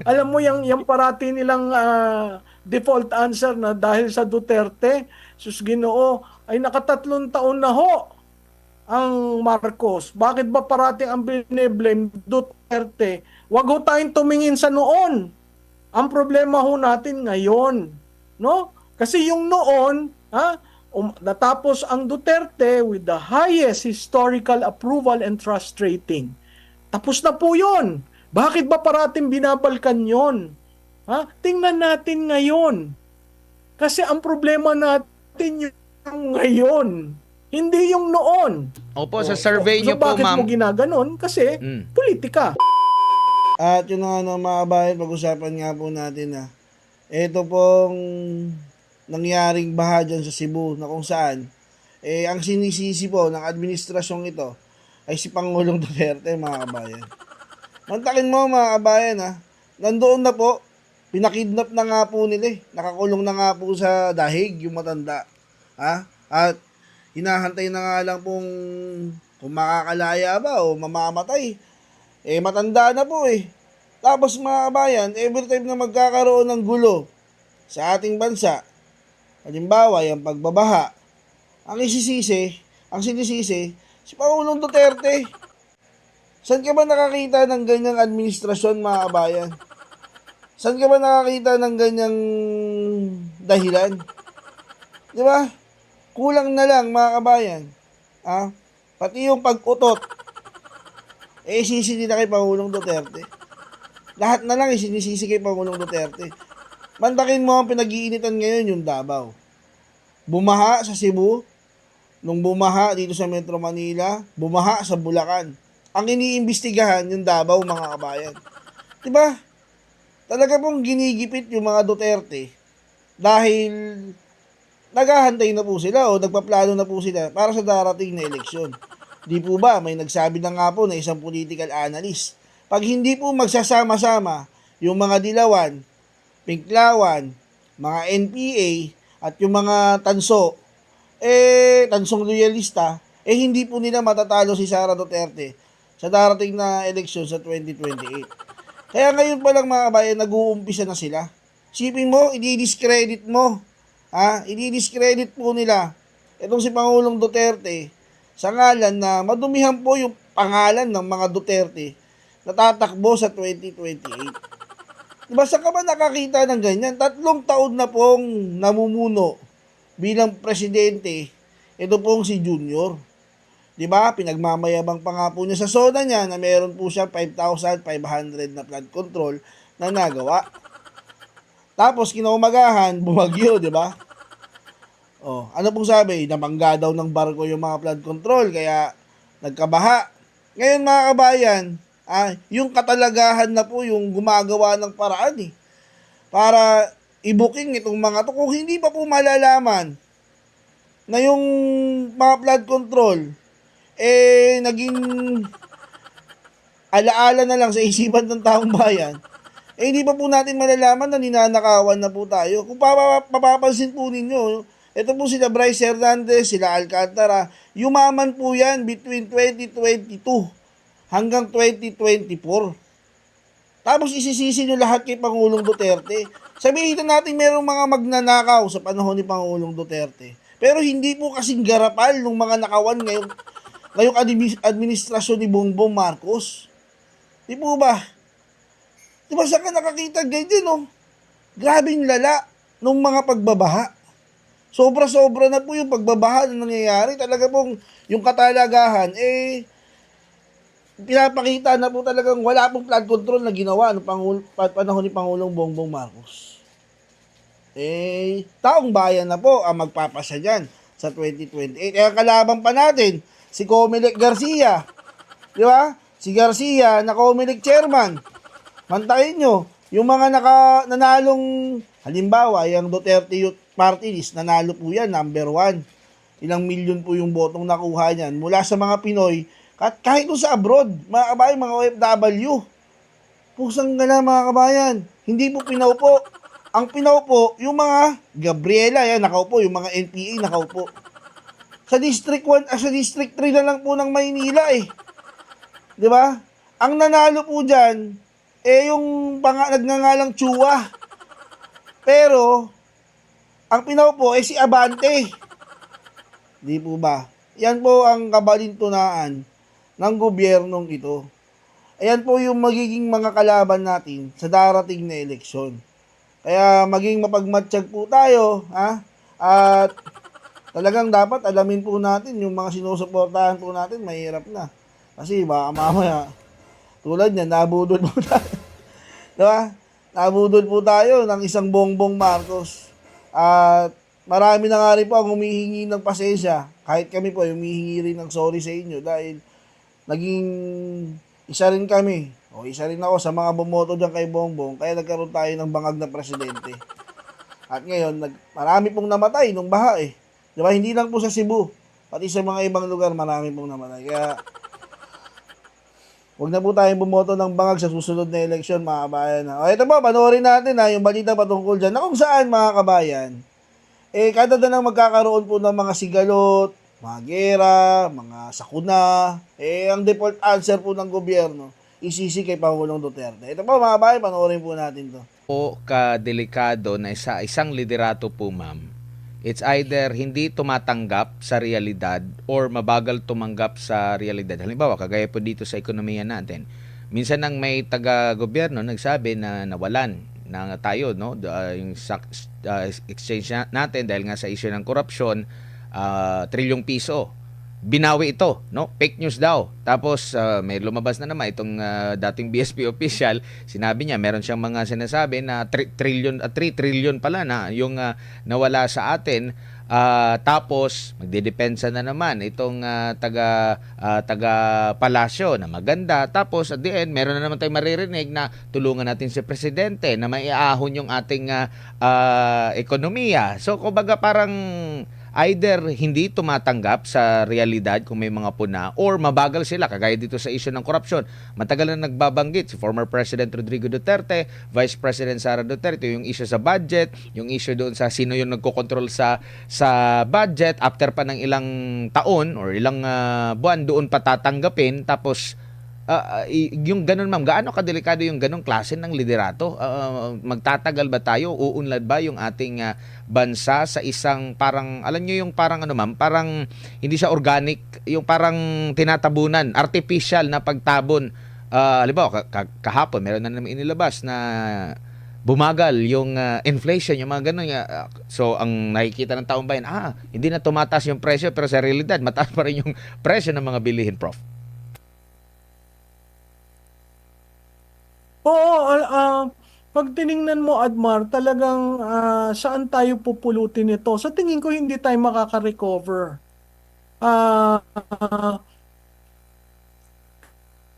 Alam mo yung parati nilang default answer na dahil sa Duterte, sus Ginoo, ay nakatatlong taon na ho ang Marcos. Bakit ba parati ang bine-blame Duterte? Wag ho tayong tumingin sa noon. Ang problema ho natin ngayon, no? Kasi yung noon, natapos ang Duterte with the highest historical approval and trust rating. Tapos na po 'yon. Bakit ba parating binabalkan 'yon? Tingnan natin ngayon. Kasi ang problema natin yung ngayon, hindi yung noon. Opo, sa survey So nyo po, bakit mo ma'am. ginaganon? Kasi politika. At yun na nga ng mga kabayan, pag-usapan nga po natin na ito pong nangyaring baha dyan sa Cebu na kung saan ang sinisisi po ng administrasyong ito ay si Pangulong Duterte, mga kabayan. Mantakin mo, mga kabayan, nandoon na po, pinakidnap na nga po nila nakakulong na nga po sa dahig yung matanda. At hinahantay na nga lang pong kung makakalaya ba o mamamatay. Matanda na po Tapos, mga kabayan, every time na magkakaroon ng gulo sa ating bansa, halimbawa yung pagbabaha, ang sinisisi, si Pangulong Duterte. Saan ka ba nakakita ng ganyang administrasyon, mga kabayan? Saan ka ba nakakita ng ganyang dahilan? Di ba? Kulang na lang, mga kabayan. Pati yung pag-utot, sisi nila kay Pangulong Duterte. Lahat na lang sinisisi kay Pangulong Duterte. Mantakin mo ang pinag-iinitan ngayon yung Davao. Bumaha sa Cebu, nung bumaha dito sa Metro Manila, bumaha sa Bulacan. Ang iniimbestigahan yung Davao, mga kabayan. Diba? Talaga pong ginigipit yung mga Duterte dahil naghahantay na po sila o nagpaplano na po sila para sa darating na eleksyon. Di po ba, may nagsabi na nga po na isang political analyst, pag hindi po magsasama-sama yung mga dilawan, pinklawan, mga NPA, at yung mga tansong loyalista, hindi po nila matatalo si Sara Duterte sa darating na eleksyon sa 2028. Kaya ngayon pa lang, mga kabayan, nag-uumpisa na sila. Sipin mo, i-discredit mo. I-discredit po nila itong si Pangulong Duterte sa ngalan na madumihan po yung pangalan ng mga Duterte na tatakbo sa 2028. Diba, saan ka ba nakakita ng ganyan? 3 taon na pong namumuno bilang presidente, ito pong si Junior. Diba, pinagmamayabang pa nga po niya sa SONA niya na meron po siya 5,500 na flood control na nagawa. Tapos, kinaumagahan, bumagyo, diba? Ano pong sabi? Namangga daw ng barko yung mga flood control, kaya nagkabaha. Ngayon, mga kabayan, yung katalagahan na po yung gumagawa ng paraan para i-booking itong mga to. Kung hindi pa po malalaman na yung mga flood control naging alaala na lang sa isipan ng taong bayan, hindi pa po natin malalaman na ninanakawan na po tayo. Kung papapansin po ninyo, ito po sila Bryce Hernandez, sila Alcantara, yumaman po yan between 2022 hanggang 2024. Tapos isisisi nyo lahat kay Pangulong Duterte. Sabihin natin merong mga magnanakaw sa panahon ni Pangulong Duterte. Pero hindi po kasing garapal ng mga nakawan ngayong administrasyon ni Bongbong Marcos. Di po ba? Di ba saan ka nakakita ganyan, Grabing lala ng mga pagbabaha. Sobra-sobra na po yung pagbabaha na nangyayari. Talaga pong yung katalagahan, pinapakita na po talagang wala pong flood control na ginawa ng panahon ni Pangulong Bongbong Marcos. Taong bayan na po ang magpapasa dyan sa 2028. Ang kalaban pa natin, si Comelec Garcia. Di ba? Si Garcia na Comelec chairman. Mantakin nyo, yung mga nanalong, halimbawa, yung Duterte Youth Party List, nanalo po yan, number 1. Ilang milyon po yung botong nakuha niyan mula sa mga Pinoy, kahit kung sa abroad, mga kabayan, mga OFW. Pusang gala, mga kabayan. Hindi po pinaupo. Ang pinaupo, yung mga Gabriela, yan, nakaupo. Yung mga NPA, nakaupo. Sa District 1, sa District 3 na lang po ng Maynila, Di ba? Ang nanalo po dyan, yung nagngangalang Chua. Pero, ang pinaupo si Abante. Di po ba? Yan po ang kabalintunaan ng gobyernong ito. Ayan po yung magiging mga kalaban natin sa darating na eleksyon. Kaya maging mapagmatsyag po tayo, ha? At talagang dapat alamin po natin yung mga sinusuportahan po natin, mahirap na. Kasi baka mamaya, tulad niyan, nabudol po tayo. Diba? Nabudol po tayo ng isang Bongbong Marcos. At marami na nga rin po ang humihingi ng pasensya. Kahit kami po, humihingi rin ng sorry sa inyo dahil naging isa rin kami. O isa rin ako sa mga bumoto dyan kay Bongbong. Kaya nagkaroon tayo ng bangag na presidente. At ngayon, marami pong namatay nung baha eh. Diba? Hindi lang po sa Cebu. Pati sa mga ibang lugar, marami pong namatay. Kaya, huwag na po tayong bumoto ng bangag sa susunod na eleksyon, mga kabayan. O, ito po, panoorin natin yung balita patungkol dyan. Na kung saan, mga kabayan, kada na magkakaroon po ng mga sigalot, mga gera, mga sakuna, ang default answer po ng gobyerno, isisi kay Pangulong Duterte. Ito po, mga kabayan, panoorin po natin to. Po kadelikado na isang liderato po, ma'am, it's either hindi tumatanggap sa realidad or mabagal tumanggap sa realidad. Halimbawa, kagaya po dito sa ekonomiya natin, minsan nang may taga-gobyerno nagsabi na nawalan na tayo, no, yung exchange natin dahil nga sa issue ng korupsyon, trilyong piso. Binawi ito, no? Fake news daw. Tapos may lumabas na naman itong dating BSP official, sinabi niya meron siyang mga sinasabi na 3 trillion pala na yung nawala sa atin. Tapos magdedepensa na naman itong taga palasyo na maganda. Tapos at the end, meron na naman tayong maririnig na tulungan natin si presidente na maiahon yung ating ekonomiya. So kumbaga parang either hindi tumatanggap sa realidad kung may mga puna or mabagal sila kagaya dito sa issue ng korupsyon. Matagal na nagbabanggit si former President Rodrigo Duterte, Vice President Sara Duterte, yung issue sa budget, yung issue doon sa sino yung nagkokontrol sa budget, after pa ng ilang taon or ilang buwan doon patatanggapin. Tapos yung ganun, ma'am, gaano kadelikado yung ganung klase ng liderato? Magtatagal ba tayo? Uunlad ba yung ating bansa sa isang parang, alam nyo yung parang ano, ma'am, parang hindi siya organic, yung parang tinatabunan, artificial na pagtabon. Halimbawa, kahapon, meron na naman inilabas na bumagal yung inflation, yung mga ganun. So, ang nakikita ng taong bayan, hindi na tumataas yung presyo, pero sa realidad, mataas pa rin yung presyo ng mga bilihin, Prof. Oo, pag tiningnan mo, Admar, talagang saan tayo pupulutin ito? Sa tingin ko, hindi tayo makaka-recover. Ah,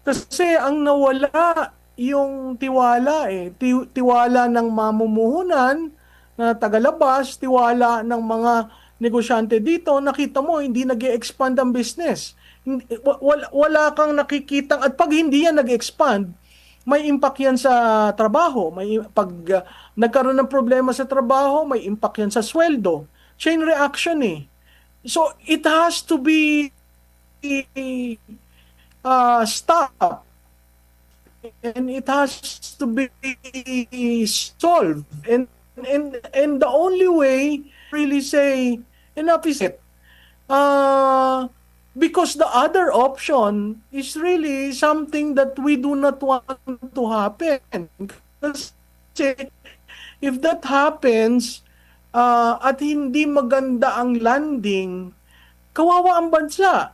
kasi ang nawala yung tiwala eh. Tiwala ng mamumuhunan na tagalabas, tiwala ng mga negosyante dito. Nakita mo, hindi nag-expand ang business. Wala kang nakikitang, at pag hindi yan nag-expand, may impact yan sa trabaho. Pag nagkaroon ng problema sa trabaho, may impact yan sa sweldo. Chain reaction eh. So, it has to be stopped. And it has to be solved. And the only way really say, enough is it. Because the other option is really something that we do not want to happen. Kasi if that happens at hindi maganda ang landing, kawawa ang bansa.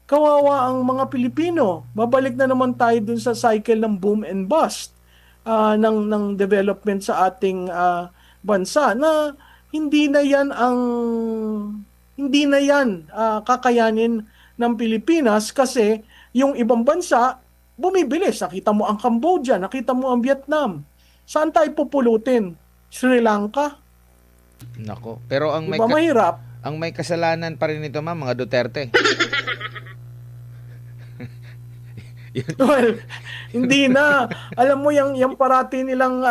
Kawawa ang mga Pilipino. Babalik na naman tayo dun sa cycle ng boom and bust ng development sa ating bansa na hindi na yan kakayanin ng Pilipinas kasi yung ibang bansa bumibilis. Nakita mo ang Cambodia, nakita mo ang Vietnam. Saan tayo pupulutin? Sri Lanka? Nako. Pero ang diba mahirap? Ang may kasalanan pa rin ito, ma'am, mga Duterte. Well, hindi na. Alam mo yung parati nilang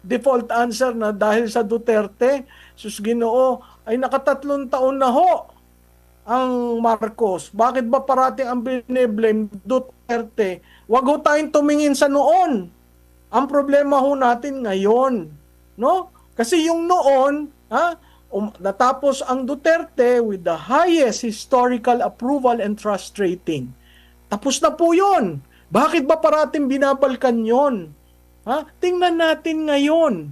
default answer na dahil sa Duterte, sus Ginoo, ay nakatatlong taon na ho ang Marcos. Bakit ba parating ang bine-blame Duterte? Wag ho tayong tumingin sa noon. Ang problema ho natin ngayon, no? Kasi yung noon, natapos ang Duterte with the highest historical approval and trust rating. Tapos na po yun. Bakit ba parating binabalkan yon? Tingnan natin ngayon.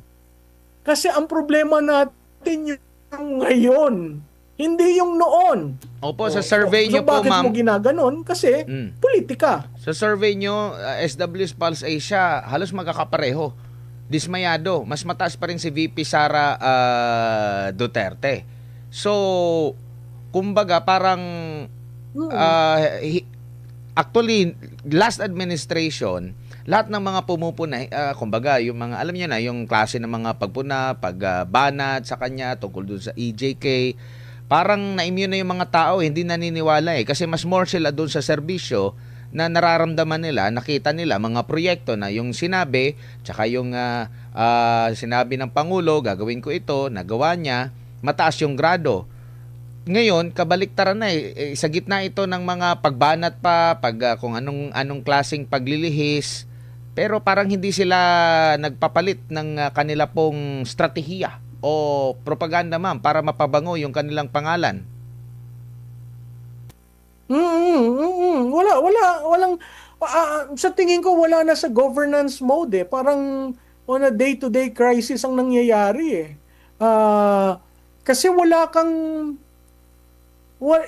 Kasi ang problema natin yung ngayon, hindi yung noon. Opo, sa survey nyo po, bakit ma'am. mo ginaganon? Kasi politika. Sa survey nyo, SW's Pulse Asia, halos magkakapareho. Dismayado. Mas mataas pa rin si VP Sara Duterte. So, kumbaga, parang actually, last administration, lahat ng mga pumupuna, kumbaga, yung mga, alam niyo na, yung klase ng mga pagpuna, pagbanat sa kanya, tungkol dun sa EJK, parang na-immune na yung mga tao, hindi naniniwala kasi mas more sila dun sa serbisyo na nararamdaman nila, nakita nila mga proyekto na yung sinabi, tsaka yung sinabi ng Pangulo, gagawin ko ito, nagawa niya, mataas yung grado. Ngayon, kabaliktaran na sa gitna ito ng mga pagbanat pa, kung anong klaseng paglilihis, pero parang hindi sila nagpapalit ng kanila pong strategiya o propaganda, ma'am, para mapabango yung kanilang pangalan. Walang sa tingin ko wala na sa governance mode Parang on a day-to-day crisis ang nangyayari kasi wala kang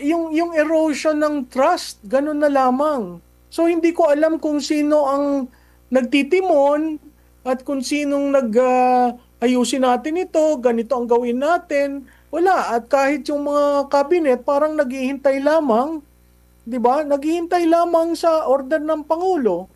yung erosion ng trust, ganun na lamang. So hindi ko alam kung sino ang nagtitimon at kung sinong ayusin natin ito, ganito ang gawin natin. Wala. At kahit yung mga cabinet parang naghihintay lamang, 'di ba? Naghihintay lamang sa order ng Pangulo.